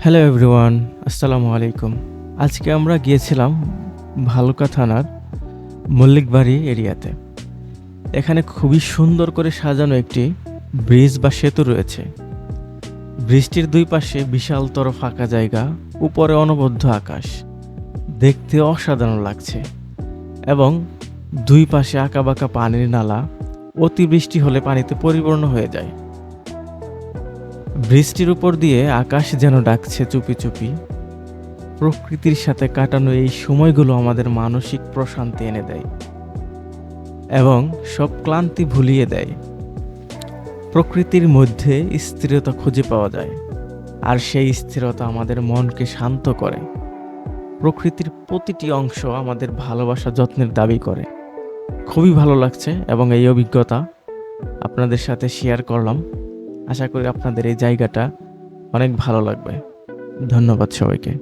Hello everyone, আসসালামু আলাইকুম। আজকে আমরা গিয়েছিলাম ভালুকা থানার মল্লিকবাড়ি এরিয়াতে। এখানে খুবই সুন্দর করে সাজানো একটি ব্রিজ বা সেতু রয়েছে। ব্রিজটির দুই পাশে বিশালতর ফাঁকা জায়গা, উপরে অনবদ্য আকাশ। দেখতে অসাধারণ লাগছে এবং দুই পাশে আঁকাবাঁকা পানির নালা, অতিবৃষ্টি হলে পানিতে পরিপূর্ণ হয়ে যায়। বৃষ্টির উপর দিয়ে আকাশ যেন ডাকছে চুপি চুপি। প্রকৃতির সাথে কাটানো এই সময়গুলো আমাদের মানসিক প্রশান্তি এনে দেয় এবং সব ক্লান্তি ভুলিয়ে দেয়। প্রকৃতির মধ্যে স্থিরতা খুঁজে পাওয়া যায়, আর সেই স্থিরতা আমাদের মনকে শান্ত করে। প্রকৃতির প্রতিটি অংশ আমাদের ভালোবাসা যত্নের দাবি করে। খুবই ভালো লাগছে এবং এই অভিজ্ঞতা আপনাদের সাথে শেয়ার করলাম। আশা করি আপনাদের এই জায়গাটা অনেক ভালো লাগবে। ধন্যবাদ সবাইকে।